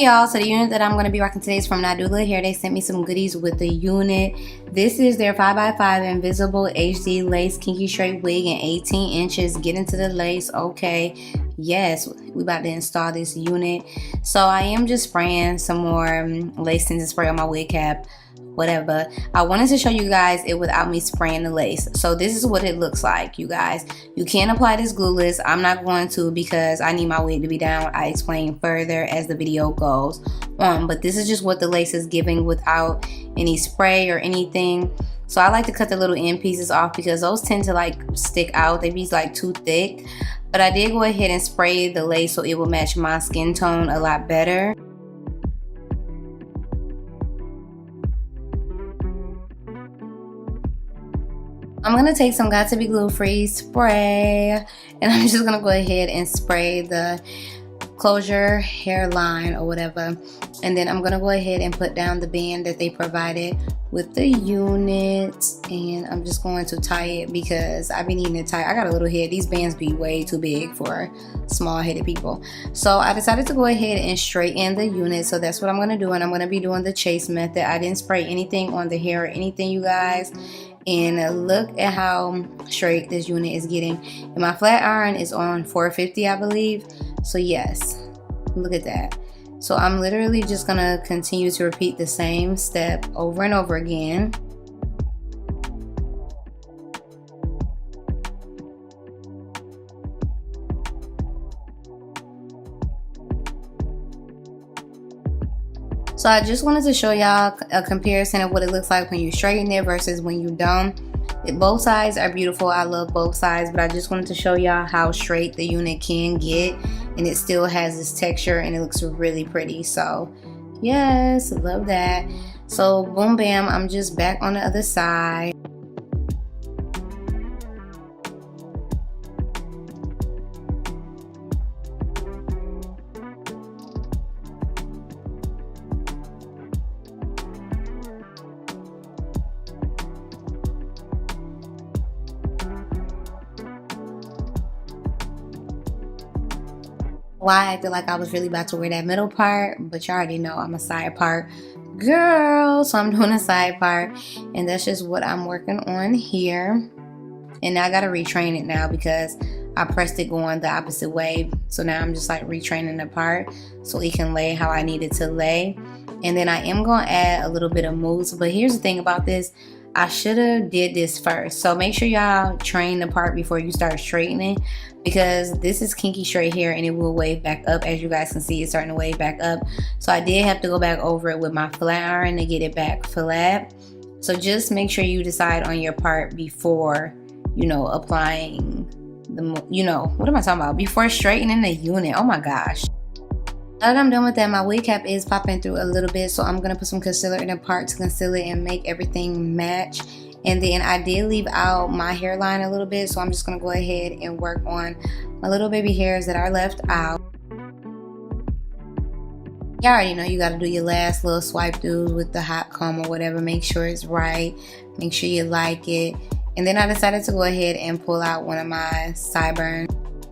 Y'all, so the unit that I'm going to be rocking today is from Nadula Hair. They sent me some goodies with the unit. This is their 5x5 invisible HD lace kinky straight wig in 18 inches. Get into the lace. Okay, yes, we about to install this unit. So I am just spraying some more lace tinted spray on my wig cap, whatever. I wanted to show you guys it without me spraying the lace. So this is what it looks like, you guys. You can apply this glueless. I'm not going to because I need my wig to be down. I explain further as the video goes on, but this is just what the lace is giving without any spray or anything. So I like to cut the little end pieces off because those tend to like stick out. They be like too thick, but I did go ahead and spray the lace so it will match my skin tone a lot better. I'm going to take some Got To Be Glue Free spray and I'm just going to go ahead and spray the closure hairline or whatever, and then I'm going to go ahead and put down the band that they provided with the unit, and I'm just going to tie it because I've been needing to tie. I got a little head. These bands be way too big for small headed people, so I decided to go ahead and straighten the unit. So that's what I'm going to do, and I'm going to be doing the chase method. I didn't spray anything on the hair or anything, you guys. And look at how straight this unit is getting. And my flat iron is on 450, I believe. So yes, look at that. So I'm literally just gonna continue to repeat the same step over and over again. So I just wanted to show y'all a comparison of what it looks like when you straighten it versus when you don't. Both sides are beautiful. I love both sides, but I just wanted to show y'all how straight the unit can get, and it still has this texture and it looks really pretty. So yes, love that. So boom bam, I'm just back on the other side. Why I acted like I was really about to wear that middle part, but you already know I'm a side part girl, so I'm doing a side part, and that's just what I'm working on here. And now I gotta retrain it now because I pressed it going the opposite way, so now I'm just like retraining the part so it can lay how I need it to lay. And then I am gonna add a little bit of mousse, but here's the thing about this, I should have did this first. So make sure y'all train the part before you start straightening, because this is kinky straight hair and it will wave back up. As you guys can see, it's starting to wave back up. So I did have to go back over it with my flat iron to get it back flat. So just make sure you decide on your part before, you know, applying the, you know, what am I talking about? Before straightening the unit. Oh my gosh. Now that I'm done with that, my wig cap is popping through a little bit, so I'm going to put some concealer in the part to conceal it and make everything match. And then I did leave out my hairline a little bit, so I'm just going to go ahead and work on my little baby hairs that are left out. You already know you got to do your last little swipe through with the hot comb or whatever. Make sure it's right. Make sure you like it. And then I decided to go ahead and pull out one of my sideburns.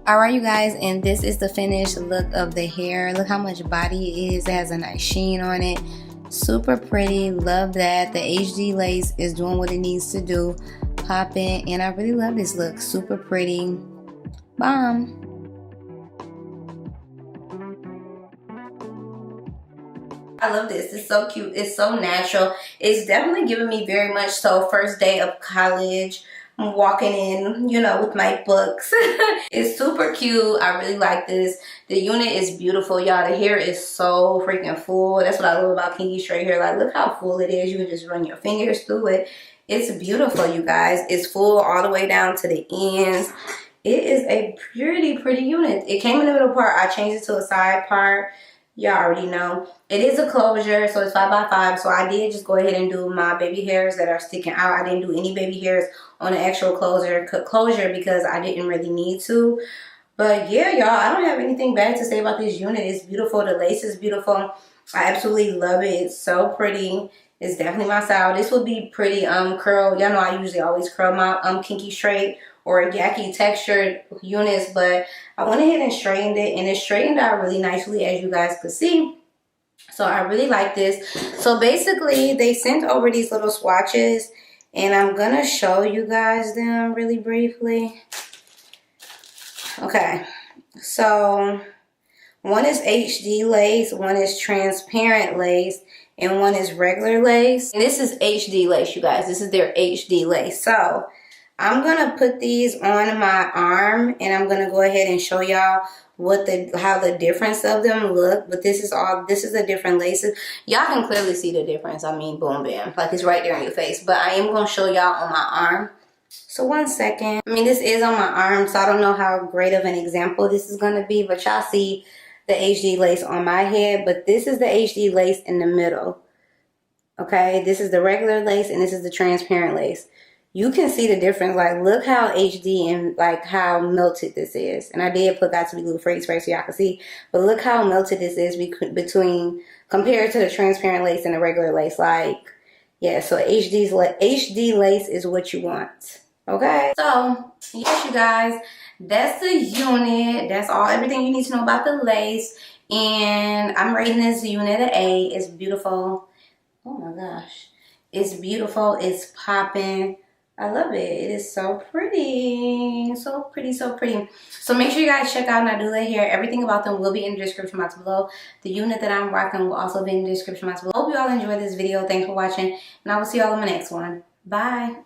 Alright you guys, and this is the finished look of the hair. Look how much body it is. It has a nice sheen on it. Super pretty. Love that. The HD lace is doing what it needs to do. Popping. And I really love this look. Super pretty. Bomb. I love this. It's so cute. It's so natural. It's definitely giving me very much so first day of college. I'm walking in, you know, with my books. It's super cute. I really like this. The unit is beautiful, y'all. The hair is so freaking full. That's what I love about kinky straight hair. Like, look how full it is. You can just run your fingers through it. It's beautiful, you guys. It's full all the way down to the ends. It is a pretty unit. It came in the middle part. I changed it to a side part. Y'all already know. It is a closure, so it's 5x5. So I did just go ahead and do my baby hairs that are sticking out. I didn't do any baby hairs on the actual closure because I didn't really need to. But yeah, y'all, I don't have anything bad to say about this unit. It's beautiful. The lace is beautiful. I absolutely love it. It's so pretty. It's definitely my style. This would be pretty curl. Y'all know I usually always curl my kinky straight or yaki textured units, but I went ahead and straightened it, and it straightened out really nicely, as you guys could see. So I really like this. So basically, they sent over these little swatches, and I'm gonna show you guys them really briefly. Okay, so one is HD lace, one is transparent lace, and one is regular lace. And this is HD lace, you guys. This is their HD lace. So I'm gonna put these on my arm, and I'm gonna go ahead and show y'all how the difference of them look. But this is the different laces. Y'all can clearly see the difference. I mean, boom, bam, like it's right there in your face. But I am gonna show y'all on my arm. So 1 second. I mean, this is on my arm, so I don't know how great of an example this is gonna be, but y'all see the HD lace on my head. But this is the HD lace in the middle. Okay, this is the regular lace, and this is the transparent lace. You can see the difference. Like, look how HD and like how melted this is. And I did put Got to Be Glue Free Spray so y'all can see. But look how melted this is compared to the transparent lace and the regular lace. Like, yeah, so HD lace is what you want. Okay? So, yes, you guys, that's the unit. That's everything you need to know about the lace. And I'm rating this unit an A. It's beautiful. Oh my gosh. It's beautiful. It's popping. I love it. It is so pretty. So pretty, so pretty. So make sure you guys check out Nadula Hair. Everything about them will be in the description box below. The unit that I'm rocking will also be in the description box below. Hope you all enjoyed this video. Thanks for watching. And I will see you all in my next one. Bye.